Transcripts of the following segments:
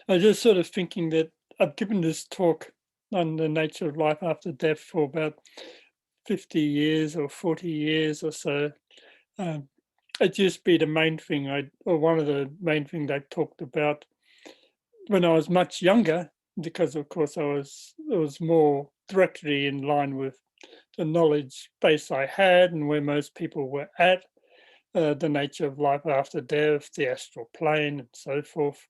I was just sort of thinking that I've given this talk on the nature of life after death for about 50 years or 40 years or so. Um, it used to be the main thing or one of the main things I talked about when I was much younger, because of course it was more directly in line with the knowledge base I had and where most people were at, the nature of life after death, the astral plane, and so forth.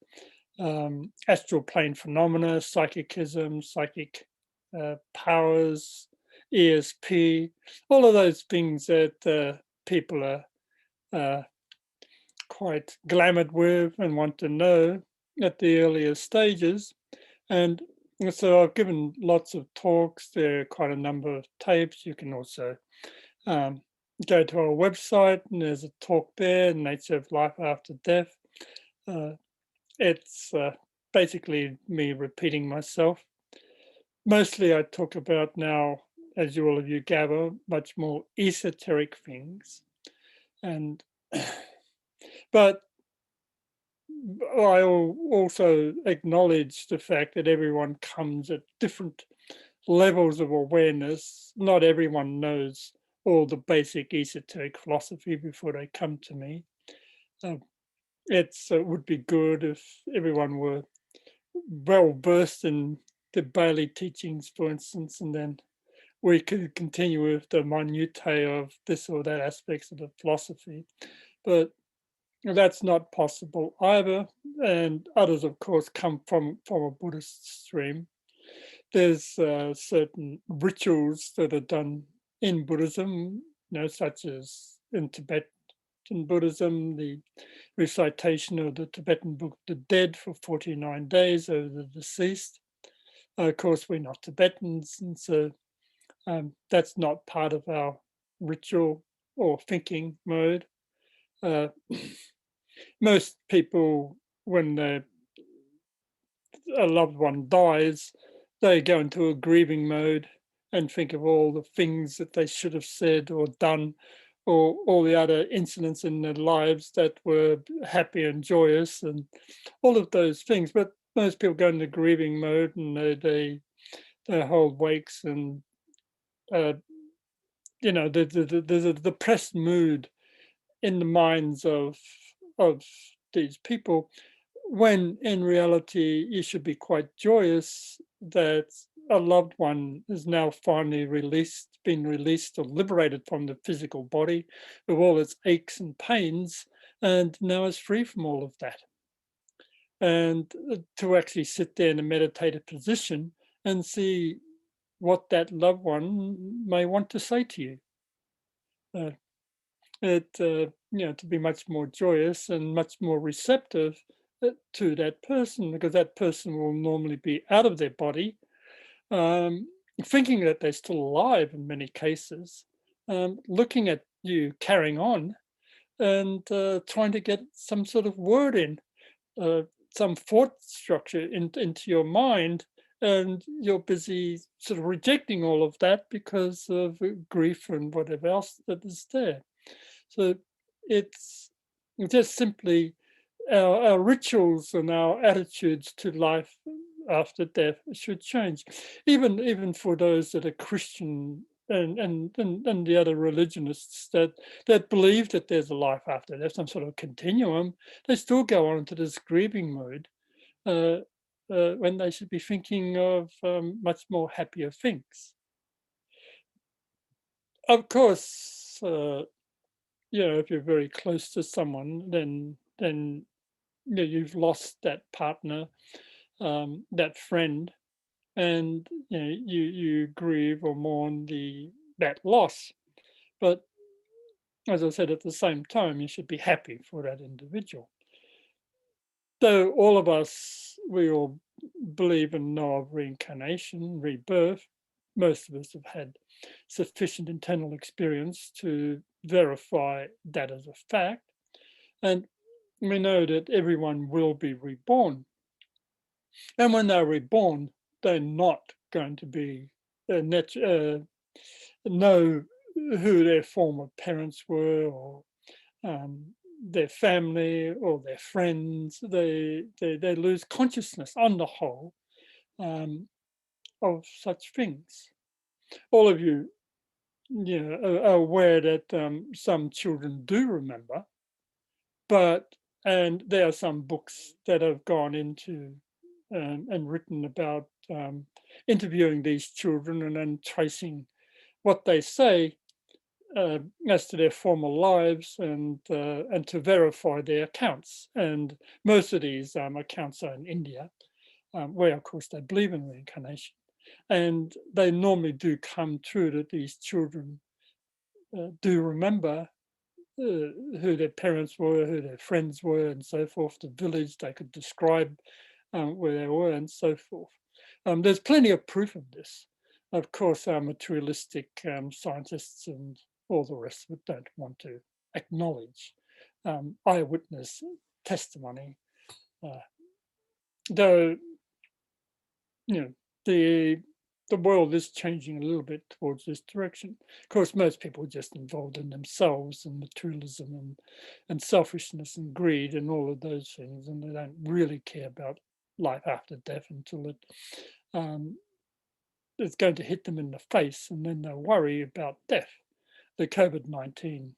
Astral plane phenomena, psychicism, psychic powers, ESP, all of those things that people are uh, quite glamoured with and want to know at the earlier stages. And so I've given lots of talks. There are quite a number of tapes. You can also um, go to our website and there's a talk there, Nature of Life After Death. Uh, it's basically me repeating myself. Mostly I talk about now, as all of you gather, much more esoteric things. And but I also acknowledge the fact that everyone comes at different levels of awareness. Not everyone knows all the basic esoteric philosophy before they come to me. Um, it would be good if everyone were well versed in the Bailey teachings, for instance, and then we could continue with the minutiae of this or that aspects of the philosophy. But that's not possible either. And others, of course, come from a Buddhist stream. There's certain rituals that are done in Buddhism, such as in Tibetan Buddhism, the recitation of the Tibetan Book of the Dead for 49 days over the deceased. Of course, we're not Tibetans, and so that's not part of our ritual or thinking mode. Most people, when a loved one dies, they go into a grieving mode and think of all the things that they should have said or done, or all the other incidents in their lives that were happy and joyous, and all of those things. But most people go into grieving mode and they hold wakes, and there's a depressed mood in the minds of these people, when in reality you should be quite joyous that a loved one is now finally been released or liberated from the physical body with all its aches and pains, and now is free from all of that. And to actually sit there in a meditative position and see what that loved one may want to say to you. Uh, to be much more joyous and much more receptive to that person, because that person will normally be out of their body, um, thinking that they're still alive in many cases, looking at you carrying on and trying to get some sort of word in, some thought structure into your mind, and you're busy sort of rejecting all of that because of grief and whatever else that is there. So it's just simply our rituals and our attitudes to life after death should change. Even for those that are Christian and the other religionists that believe that there's a life after death, some sort of continuum, they still go on into this grieving mode when they should be thinking of much more happier things. Of course, if you're very close to someone, then you've lost that partner, that friend, and you grieve or mourn that loss. But as I said, at the same time, you should be happy for that individual. Though all of us, we all believe and know of reincarnation, rebirth. Most of us have had sufficient internal experience to verify that as a fact. And we know that everyone will be reborn. And when they're reborn, they're not going to be know who their former parents were, or their family or their friends. They lose consciousness on the whole of such things. All of you, are aware that some children do remember, and there are some books that have gone into and written about interviewing these children and then tracing what they say as to their former lives and to verify their accounts. And most of these accounts are in India, where of course they believe in reincarnation. And they normally do come true that these children do remember who their parents were, who their friends were, and so forth, the village they could describe where they were, and so forth. There's plenty of proof of this. Of course, materialistic scientists and all the rest of it don't want to acknowledge eyewitness testimony, though the world is changing a little bit towards this direction. Of course, most people are just involved in themselves and materialism and selfishness and greed and all of those things, and they don't really care about life after death until it's going to hit them in the face, and then they'll worry about death. The COVID-19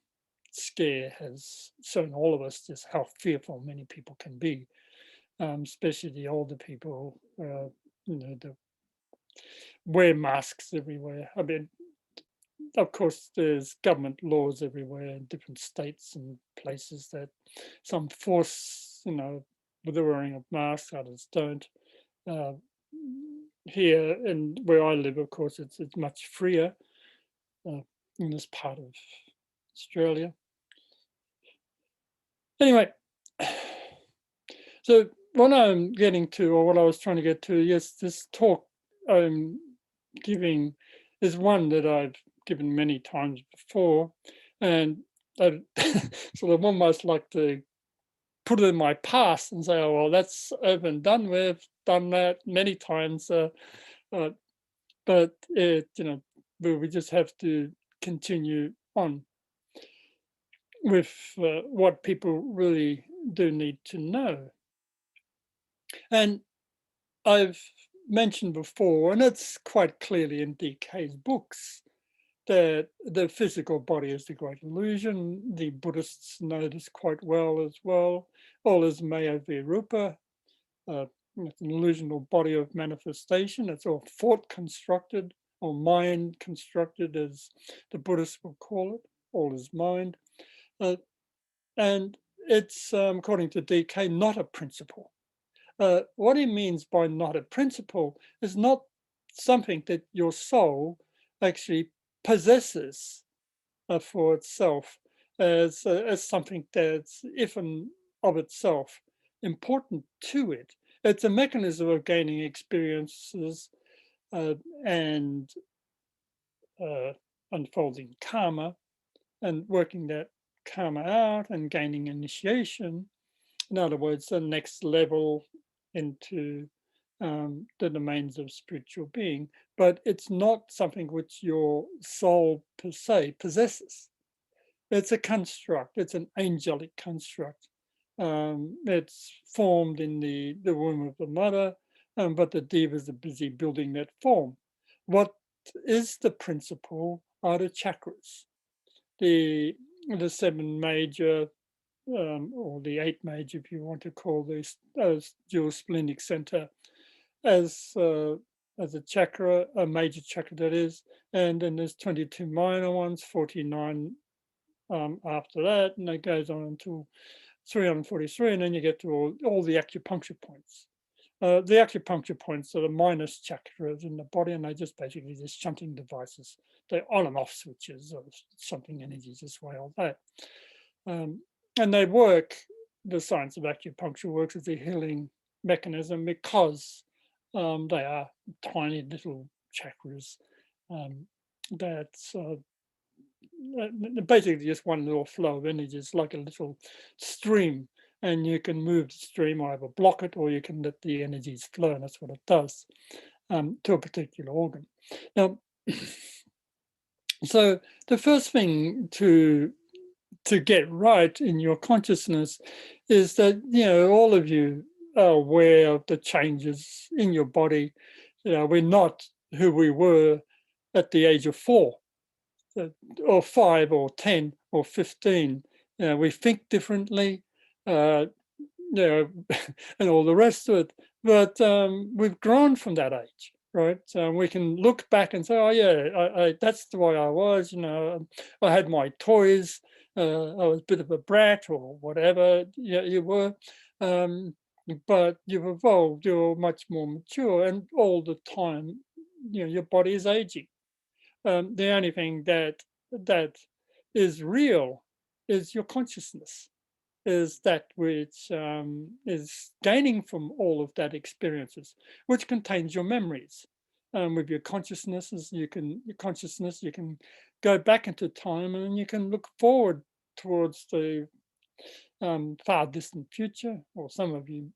scare has shown all of us just how fearful many people can be, especially the older people, the wear masks everywhere. I mean, of course, there's government laws everywhere in different states and places that some force, with the wearing of masks, others don't. Here and where I live, of course, it's much freer in this part of Australia. Anyway, so what I'm getting to, or what I was trying to get to, yes, this talk I'm giving is one that I've given many times before, and I sort of almost like to put it in my past and say, oh, well, that's over and done with, done that many times, but we just have to continue on with what people really do need to know. And I've mentioned before, and it's quite clearly in DK's books, that the physical body is the great illusion. The Buddhists know this quite well as well. All is maya virupa, it's an illusional body of manifestation. It's all thought constructed or mind constructed, as the Buddhists will call it. All is mind. And it's, according to DK, not a principle. What he means by not a principle is not something that your soul actually possesses for itself as something that's, if and of itself, important to it. It's a mechanism of gaining experiences and unfolding karma and working that karma out and gaining initiation. In other words, the next level into the domains of spiritual being, but it's not something which your soul per se possesses. It's a construct, it's an angelic construct. It's formed in the womb of the mother, but the devas are busy building that form. What is the principle are the chakras, the 7 major, or the 8 major, if you want to call this, as dual splenic center, as a chakra, a major chakra that is, and then there's 22 minor ones, 49 after that, and it goes on until 343, and then you get to all the acupuncture points. The acupuncture points are the minus chakras in the body, and they're just basically just shunting devices. They're on and off switches or shunting energies this way or that. And they work, the science of acupuncture works as a healing mechanism because they are tiny little chakras that's basically just one little flow of energy. It's like a little stream, and you can move the stream or either block it or you can let the energies flow, and that's what it does to a particular organ. Now, so the first thing to to get right in your consciousness is that, all of you are aware of the changes in your body. We're not who we were at the age of 4 or 5 or 10 or 15. We think differently, uh, and all the rest of it. But we've grown from that age, right? So we can look back and say, oh yeah, that's the way I was. I had my toys. I was a bit of a brat or whatever. Yeah, you were. But you've evolved. You're much more mature, and all the time, your body is aging. The only thing that is real is your consciousness, is that which is gaining from all of that experiences, which contains your memories. With your consciousnesses, you can go back into time, and you can look forward towards the far distant future, or some of you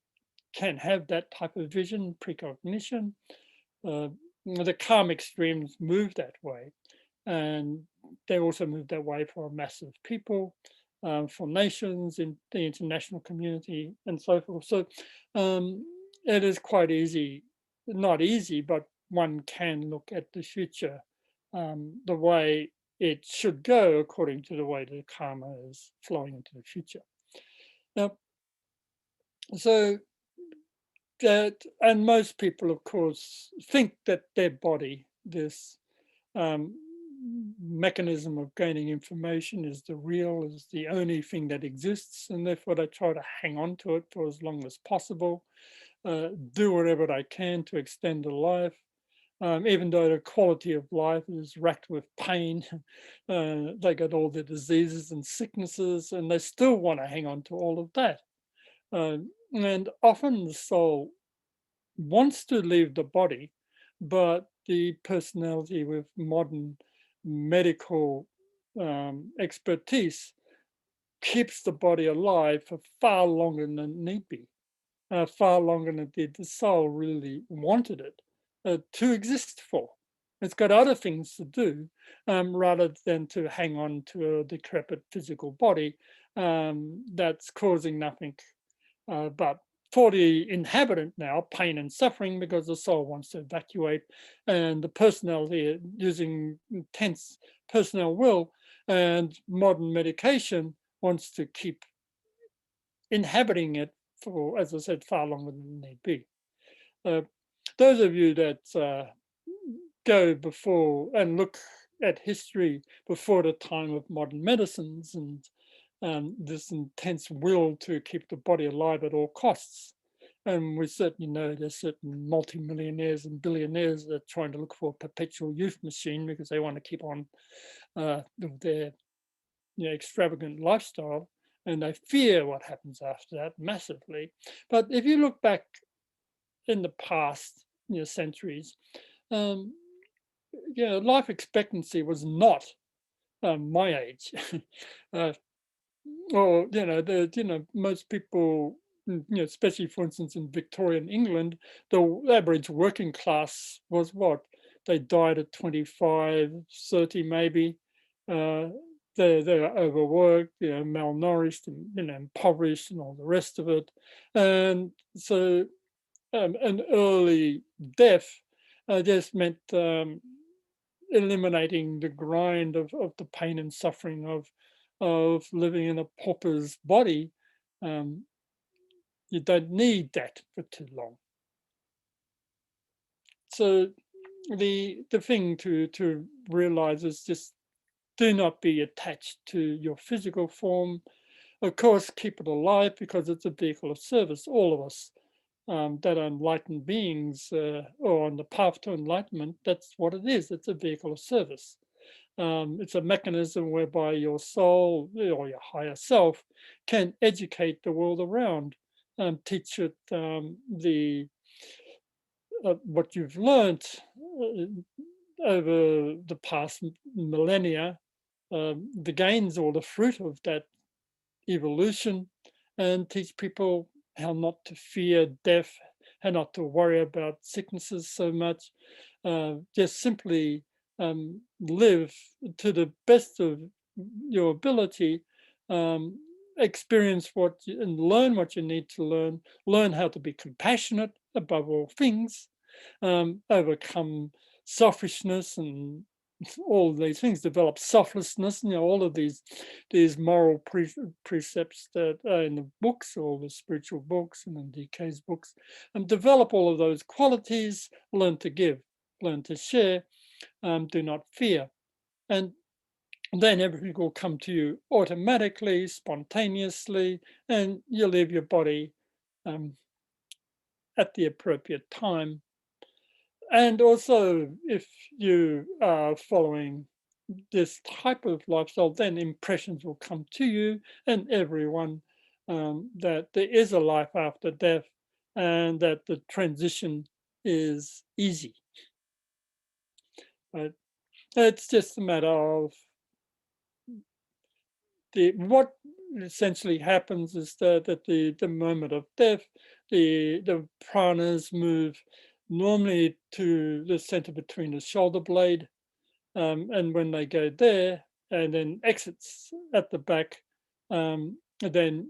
can have that type of vision, precognition. Uh, the karmic streams move that way, and they also move that way for a mass of people, for nations in the international community, and so forth. So it is quite easy, not easy, but one can look at the future the way it should go according to the way the karma is flowing into the future. Now, so that, and most people, of course, think that their body, this um, mechanism of gaining information, is the real, is the only thing that exists, and therefore they try to hang on to it for as long as possible, do whatever they can to extend the life, even though the quality of life is racked with pain. They got all the diseases and sicknesses, and they still want to hang on to all of that. And often the soul wants to leave the body, but the personality with modern medical expertise keeps the body alive for far longer than need be, far longer than the soul really wanted it to exist for. It's got other things to do rather than to hang on to a decrepit physical body that's causing nothing but for the inhabitant now, pain and suffering, because the soul wants to evacuate, and the personality using intense personal will and modern medication wants to keep inhabiting it for, as I said, far longer than need be. Those of you that go before and look at history before the time of modern medicines and this intense will to keep the body alive at all costs. And we certainly know there's certain multimillionaires and billionaires that are trying to look for a perpetual youth machine because they want to keep on with their extravagant lifestyle, and they fear what happens after that massively. But if you look back in the past centuries, um, life expectancy was not my age. Or most people, especially for instance in Victorian England, the average working class was what? They died at 25, 30 maybe. They're overworked, malnourished, and impoverished, and all the rest of it. And so an early death just meant eliminating the grind of the pain and suffering of living in a pauper's body. You don't need that for too long. So the thing to realize is just do not be attached to your physical form. Of course, keep it alive because it's a vehicle of service. All of us that are enlightened beings or on the path to enlightenment, that's what it is. It's a vehicle of service. It's a mechanism whereby your soul or your higher self can educate the world around, teach it what you've learned over the past millennia, the gains or the fruit of that evolution, and teach people how not to fear death, how not to worry about sicknesses so much, just simply live to the best of your ability experience and learn what you need to learn how to be compassionate above all things, overcome selfishness and all of these things, develop selflessness, all of these moral precepts that are in the books, all the spiritual books and in DK's books, and develop all of those qualities, learn to give, learn to share, do not fear. And then everything will come to you automatically, spontaneously, and you leave your body at the appropriate time. And also, if you are following this type of lifestyle, then impressions will come to you and everyone that there is a life after death and that the transition is easy. But it's just a matter of what essentially happens is that at the moment of death, the pranas move normally to the center between the shoulder blade, and when they go there and then exits at the back, then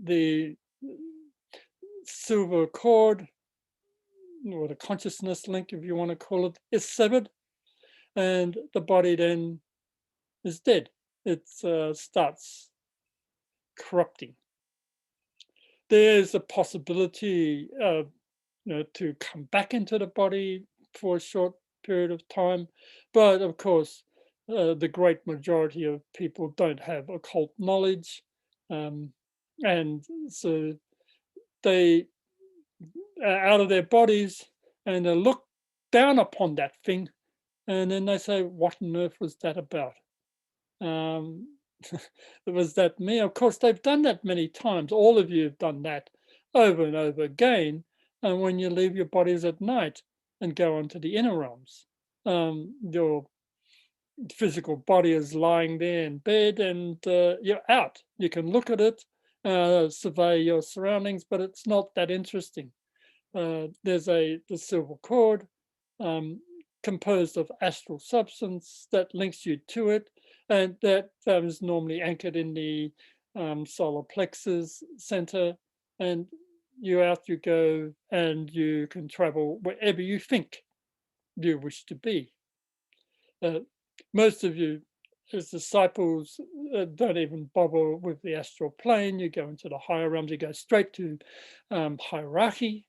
the silver cord, or the consciousness link, if you want to call it, is severed, and the body then is dead. It starts corrupting. There's a possibility to come back into the body for a short period of time, but of course, the great majority of people don't have occult knowledge, and so they are out of their bodies and they look down upon that thing, and then they say, "What on earth was that about?" Um, was that me? Of course, they've done that many times. All of you have done that over and over again. And when you leave your bodies at night and go onto the inner realms, your physical body is lying there in bed and you're out. You can look at it, survey your surroundings, but it's not that interesting. There's the silver cord, composed of astral substance that links you to it, and that is normally anchored in the solar plexus center, and out you go, and you can travel wherever you think you wish to be. Most of you as disciples don't even bother with the astral plane. You go into the higher realms, you go straight to hierarchy,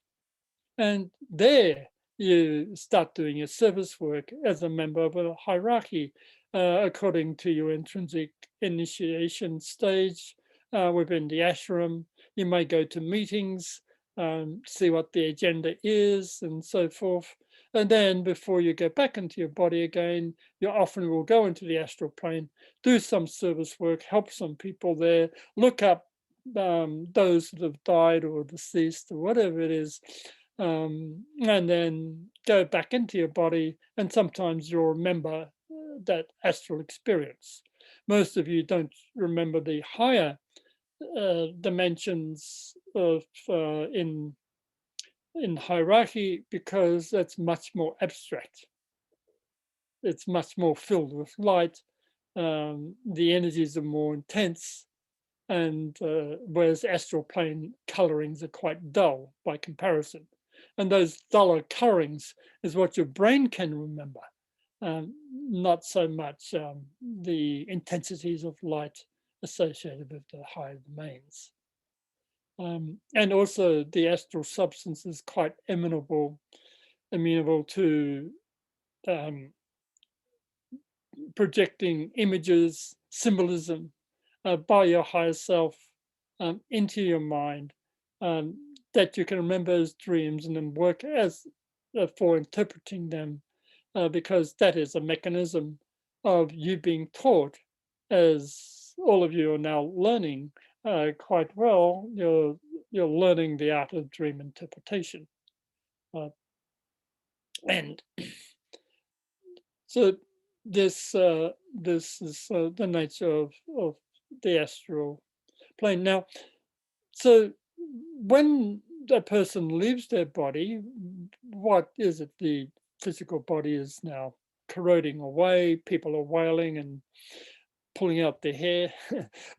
and there you start doing your service work as a member of a hierarchy, according to your intrinsic initiation stage within the ashram. You may go to meetings, see what the agenda is, and so forth. And then before you go back into your body again, you often will go into the astral plane, do some service work, help some people there, look up those that have died or deceased or whatever it is, and then go back into your body, and sometimes you'll remember that astral experience. Most of you don't remember the higher dimensions of in hierarchy because that's much more abstract. It's much more filled with light. The energies are more intense, and whereas astral plane colorings are quite dull by comparison. And those duller colorings is what your brain can remember, not so much the intensities of light associated with the higher domains. And also the astral substance is quite amenable to projecting images, symbolism by your higher self into your mind, that you can remember as dreams and then work as for interpreting them, because that is a mechanism of you being taught, as all of you are now learning quite well. You're learning the art of dream interpretation, and so this is the nature of the astral plane. Now, so when a person leaves their body, what is it? The physical body is now corroding away. People are wailing and pulling out their hair.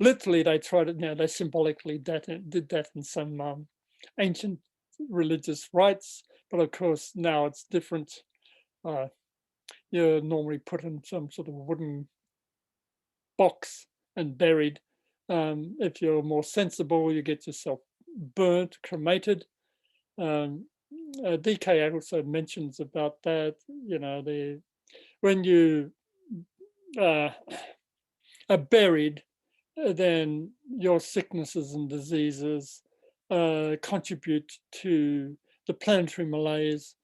Literally, they tried it. They symbolically did that in some ancient religious rites, but of course now it's different. You're normally put in some sort of wooden box and buried. If you're more sensible, you get yourself burnt, cremated. DK also mentions about that. When you are buried, then your sicknesses and diseases contribute to the planetary malaise.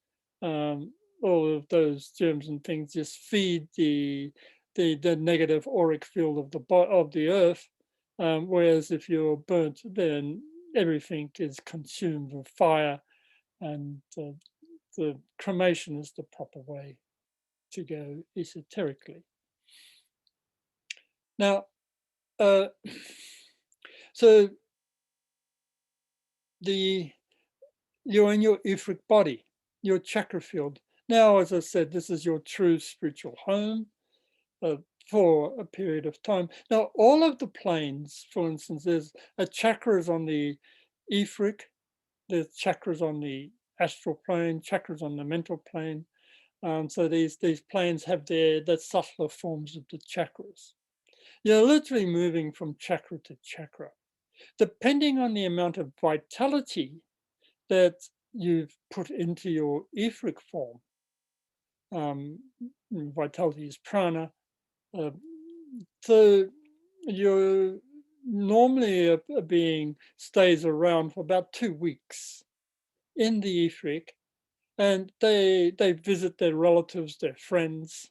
All of those germs and things just feed the negative auric field of the earth. Whereas if you're burnt, then everything is consumed with fire, and the cremation is the proper way to go esoterically. Now, so you're in your etheric body, your chakra field. Now, as I said, this is your true spiritual home for a period of time. Now, all of the planes, for instance, there's a chakras on the etheric, there's chakras on the astral plane, chakras on the mental plane. So these planes have the subtler forms of the chakras. You're literally moving from chakra to chakra. Depending on the amount of vitality that you've put into your etheric form, vitality is prana, so you normally a being stays around for about 2 weeks in the etheric, and they visit their relatives, their friends.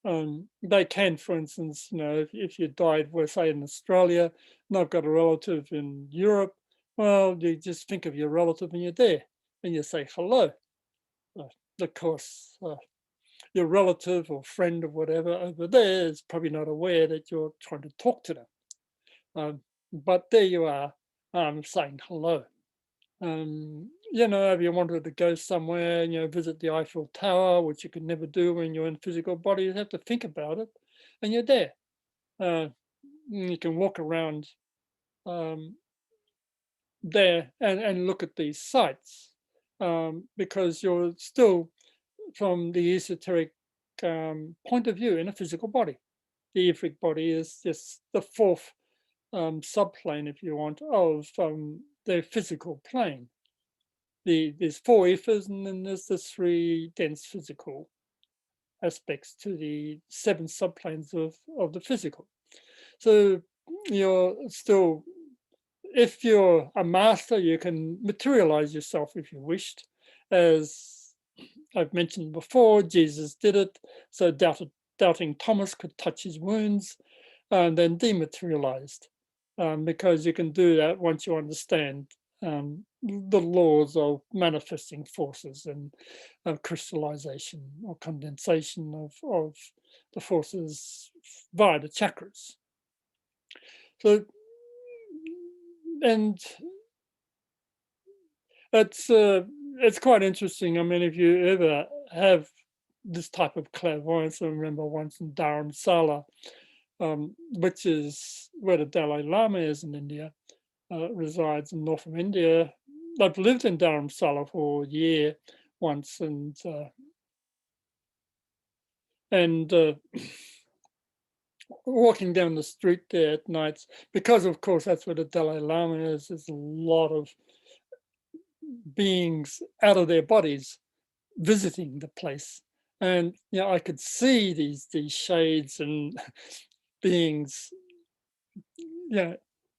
They can, for instance, if you died, we're say in Australia, and I've got a relative in Europe, well, you just think of your relative and you're there, and you say hello. Of course, your relative or friend or whatever over there is probably not aware that you're trying to talk to them. But there you are, saying hello. If you wanted to go somewhere, visit the Eiffel Tower, which you could never do when you're in physical body, you have to think about it, and you're there. You can walk around there and look at these sites, because you're still, from the esoteric point of view, in a physical body. The etheric body is just the fourth subplane, if you want, of the physical plane. There's 4 ethers, and then there's the 3 dense physical aspects to the 7 subplanes of the physical. So you're still, if you're a master, you can materialize yourself if you wished. As I've mentioned before, Jesus did it, so doubting Thomas could touch his wounds and then dematerialized, because you can do that once you understand the laws of manifesting forces and crystallization or condensation of the forces via the chakras. So, and it's quite interesting. I mean, if you ever have this type of clairvoyance, I remember once in Dharamsala, which is where the Dalai Lama is in India, resides in north of India. I've lived in Dharamsala for a year once, and walking down the street there at nights, because of course that's where the Dalai Lama is. There's a lot of beings out of their bodies visiting the place, and I could see these shades and beings,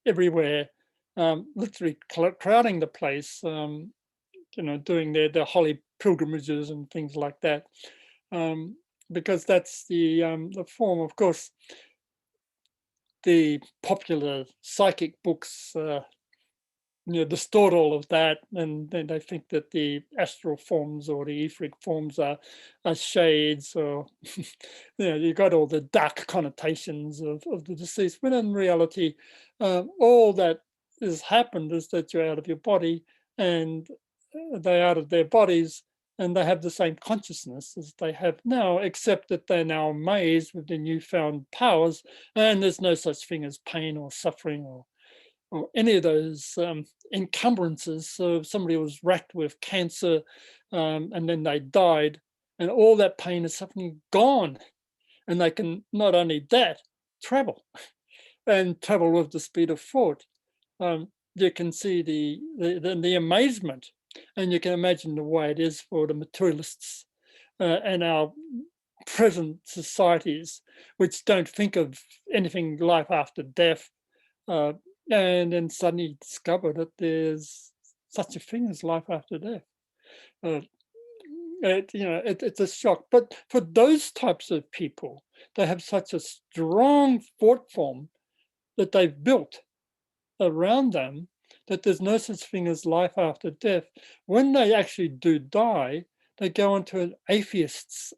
everywhere, literally crowding the place, doing their holy pilgrimages and things like that, because that's the form. Of course, the popular psychic books distort all of that, and then they think that the astral forms or the etheric forms are shades, or you got all the dark connotations of the deceased, when in reality all that has happened is that you're out of your body, and they're out of their bodies, and they have the same consciousness as they have now, except that they're now amazed with the newfound powers, and there's no such thing as pain or suffering or any of those encumbrances. So if somebody was racked with cancer and then they died, and all that pain and suffering gone, and they can not only that travel and travel with the speed of thought. You can see the amazement, and you can imagine the way it is for the materialists and our present societies, which don't think of anything life after death, and then suddenly discover that there's such a thing as life after death. Uh, it's a shock. But for those types of people, they have such a strong thought form that they've built around them that there's no such thing as life after death. When they actually do die, they go into an atheist's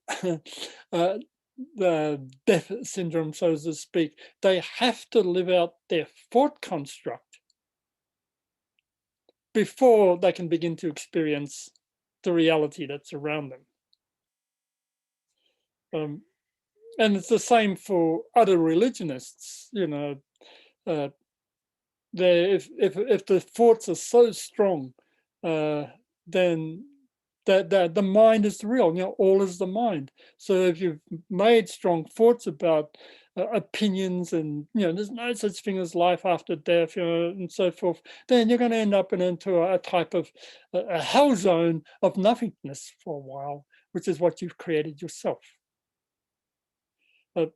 the death syndrome, so to speak. They have to live out their thought construct before they can begin to experience the reality that's around them. And it's the same for other religionists. Uh, if the thoughts are so strong, then that the mind is real. All is the mind. So if you've made strong thoughts about opinions, and there's no such thing as life after death, and so forth, then you're going to end up into a type of a hell zone of nothingness for a while, which is what you've created yourself. But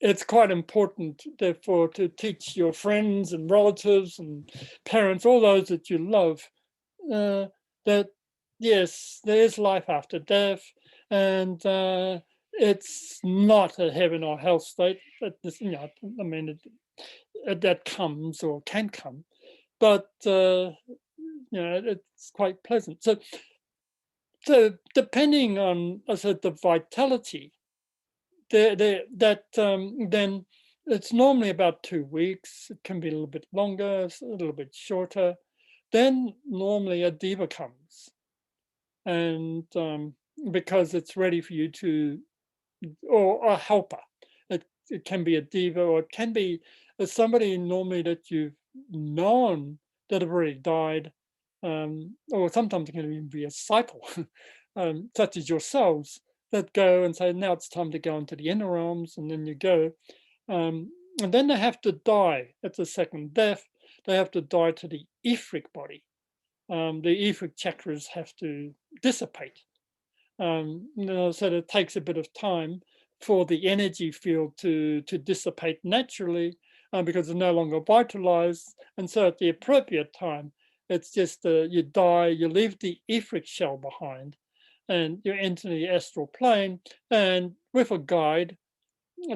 it's quite important, therefore, to teach your friends and relatives and parents, all those that you love, that yes, there is life after death, and it's not a heaven or hell state. But that comes or can come, but it's quite pleasant. So depending on, I said, the vitality, then it's normally about 2 weeks. It can be a little bit longer, a little bit shorter. Then normally a deva comes, and because it's ready for you to, or a helper. It can be a deva, or it can be somebody normally that you've known that have already died, or sometimes it can even be a cycle, such as yourselves, that go and say, now it's time to go into the inner realms, and then you go. And then they have to die. It's a second death. They have to die to the etheric body. The etheric chakras have to dissipate. So it takes a bit of time for the energy field to dissipate naturally, because it's no longer vitalized. And so at the appropriate time, it's just you die, you leave the etheric shell behind, and you enter the astral plane, and with a guide,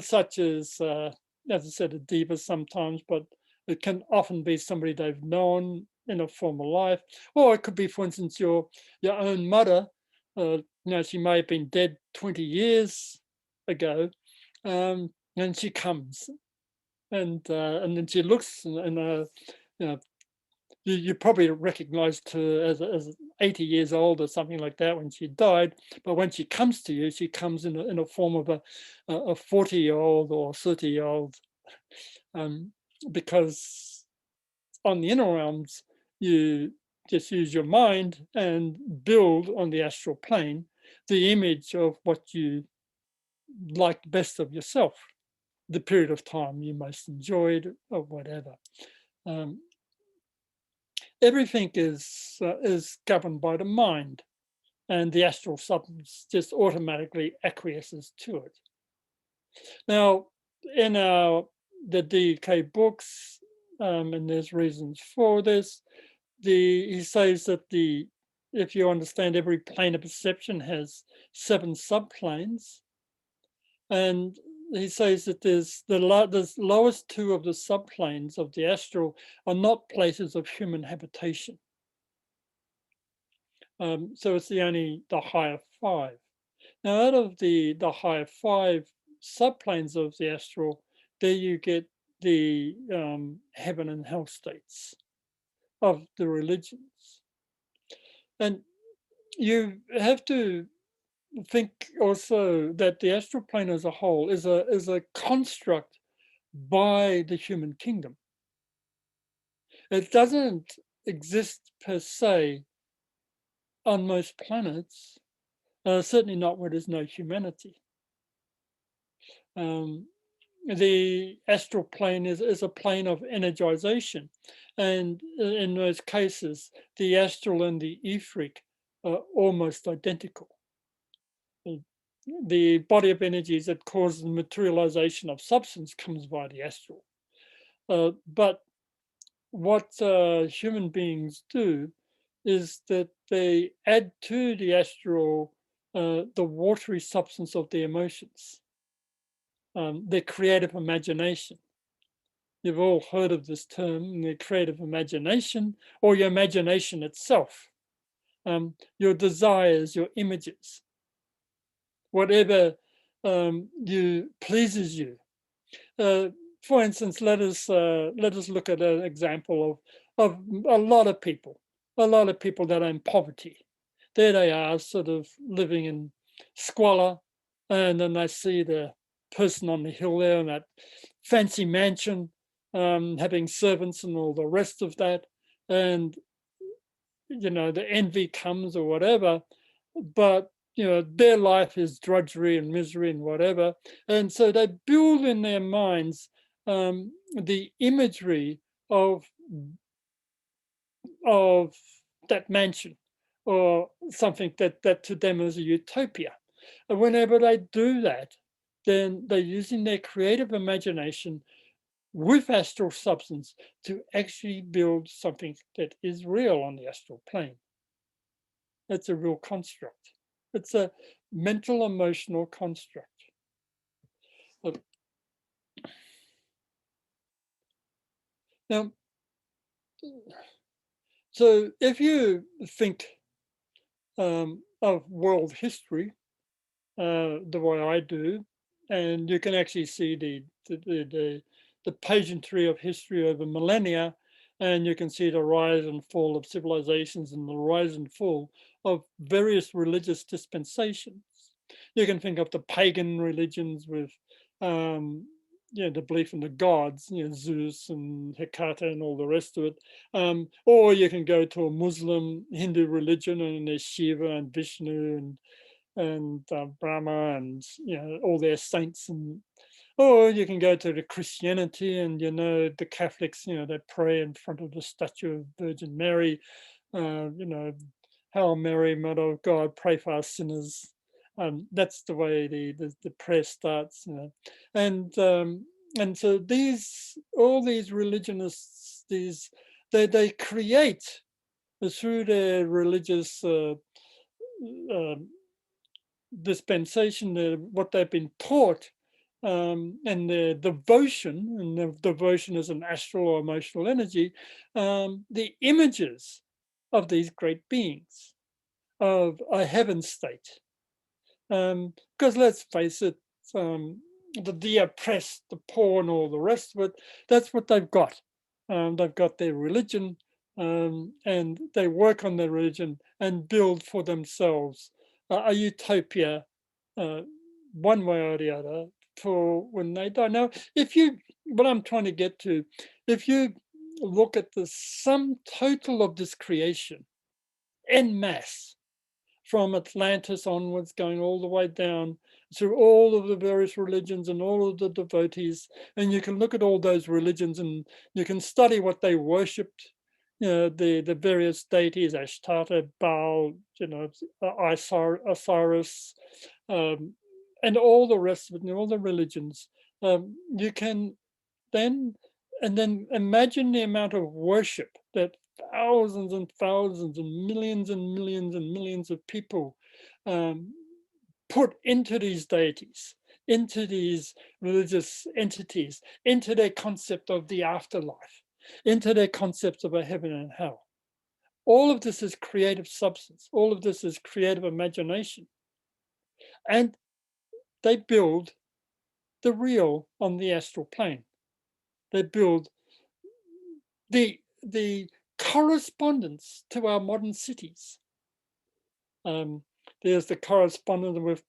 such as I said, a diva sometimes, but it can often be somebody they've known in a former life, or it could be, for instance, your own mother. She may have been dead 20 years ago, and she comes, and then she looks, and you probably recognized her as 80 years old or something like that when she died. But when she comes to you, she comes in a form of a 40-year-old or 30-year-old, because on the inner realms, you just use your mind and build on the astral plane the image of what you like best of yourself, the period of time you most enjoyed, or whatever. Everything is governed by the mind, and the astral substance just automatically acquiesces to it. Now, in the DK books, and there's reasons for this, he says that if you understand, every plane of perception has 7 subplanes, and he says that there's the lowest 2 of the subplanes of the astral are not places of human habitation. So it's the higher 5. Now, out of the higher 5 subplanes of the astral, there you get the heaven and hell states of the religions. And you have to think also that the astral plane as a whole is a construct by the human kingdom. It doesn't exist per se on most planets, certainly not where there's no humanity. Um, the astral plane is a plane of energization. And in those cases, the astral and the etheric are almost identical. The body of energies that cause the materialization of substance comes via the astral. But what human beings do is that they add to the astral the watery substance of the emotions, their creative imagination. You've all heard of this term, the creative imagination, or your imagination itself, your desires, your images, whatever you pleases you. For instance, let us look at an example of a lot of people that are in poverty. There they are, sort of living in squalor, and then they see the person on the hill there in that fancy mansion, having servants and all the rest of that, and the envy comes or whatever, but their life is drudgery and misery and whatever, and so they build in their minds the imagery of that mansion, or something that to them is a utopia. And whenever they do that, then they're using their creative imagination with astral substance to actually build something that is real on the astral plane. It's a real construct. It's a mental emotional construct. Now, so if you think of world history the way I do, and you can actually see the pageantry of history over millennia, and you can see the rise and fall of civilizations and the rise and fall of various religious dispensations. You can think of the pagan religions with the belief in the gods, Zeus and Hecate and all the rest of it. Or you can go to a Muslim Hindu religion and there's Shiva and Vishnu and Brahma and all their saints, and or you can go to the Christianity and the Catholics, they pray in front of the statue of Virgin Mary, Hail Mary, Mother of God, pray for us sinners. That's the way the prayer starts, and so all these religionists, they create through their religious dispensation, what they've been taught, and their devotion, and the devotion is an astral or emotional energy, the images of these great beings, of a heaven state. Because let's face it, the oppressed, the poor, and all the rest of it, that's what they've got. They've got their religion, and they work on their religion and build for themselves a utopia, one way or the other, for when they die. Now, what I'm trying to get to, if you look at the sum total of this creation en masse, from Atlantis onwards, going all the way down through all of the various religions and all of the devotees. And you can look at all those religions and you can study what they worshipped, the various deities, Ashtata, Baal, Osiris, and all the rest of it, and all the religions. You can then imagine the amount of worship that thousands and thousands and millions and millions of people put into these deities, into these religious entities, into their concept of the afterlife, into their concepts of a heaven and hell. All of this is creative substance. All of this is creative imagination. And they build the real on the astral plane. They build the correspondence to our modern cities. There's the correspondence with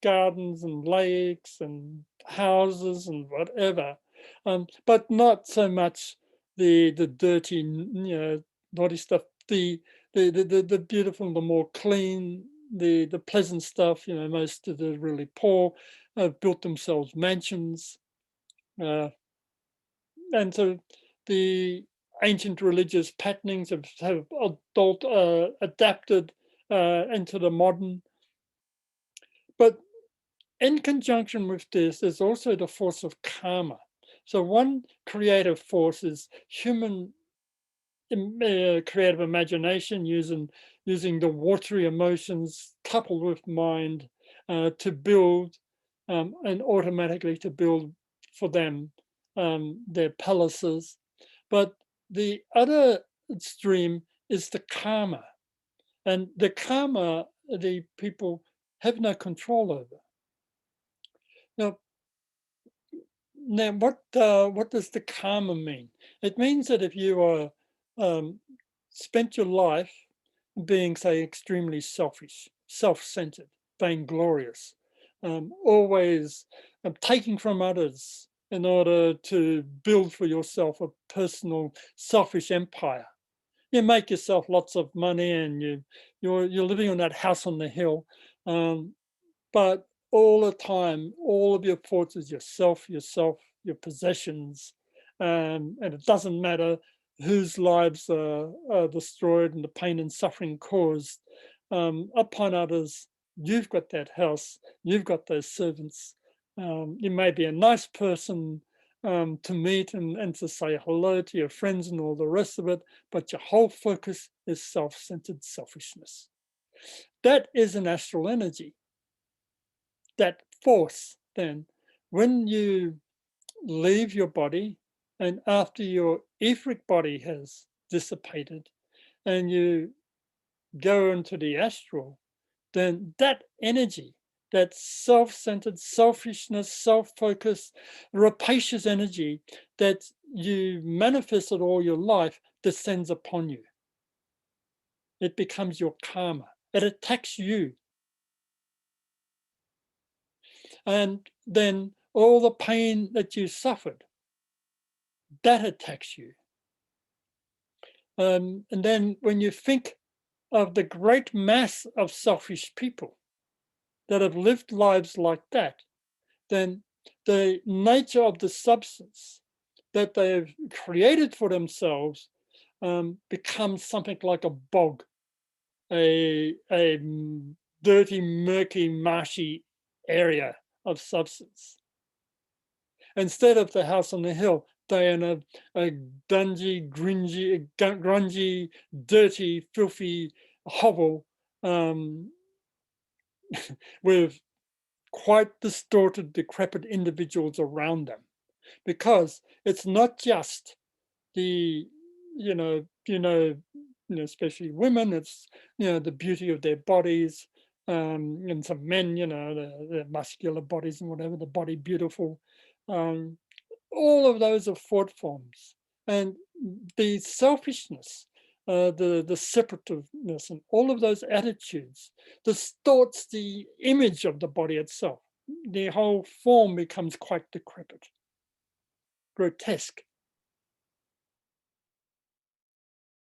gardens and lakes and houses and whatever, but not so much the dirty, naughty stuff. The beautiful, the more clean, the pleasant stuff. Most of the really poor have built themselves mansions, and so the ancient religious patternings have adapted into the modern. But in conjunction with this, there's also the force of karma. So one creative force is human creative imagination, using the watery emotions coupled with mind to build, and automatically to build for them their palaces. But the other stream is the karma, and the karma the people have no control over. Now, what does the karma mean? It means that if you are spent your life being, say, extremely selfish, self-centered, vainglorious, always taking from others in order to build for yourself a personal selfish empire. You make yourself lots of money, and you're living on that house on the hill, but all the time, all of your thoughts is yourself, your possessions, and it doesn't matter whose lives are destroyed and the pain and suffering caused upon others. You've got that house, you've got those servants. You may be a nice person to meet and to say hello to your friends and all the rest of it, but your whole focus is self-centered selfishness. That is an astral energy. That force, then, when you leave your body and after your etheric body has dissipated and you go into the astral, then that energy, that self-centered selfishness, self-focused, rapacious energy that you manifested all your life descends upon you. It becomes your karma. It attacks you. And then all the pain that you suffered, that attacks you. And then when you think of the great mass of selfish people that have lived lives like that, then the nature of the substance that they've created for themselves becomes something like a bog, a dirty, murky, marshy area of substance. Instead of the house on the hill, they're in a dungy, grungy, dirty, filthy hovel with quite distorted, decrepit individuals around them. Because it's not just the, especially women, it's, the beauty of their bodies, and some men, the muscular bodies and whatever, the body beautiful. All of those are thought forms. And the selfishness, the separativeness, and all of those attitudes distorts the image of the body itself. The whole form becomes quite decrepit, grotesque.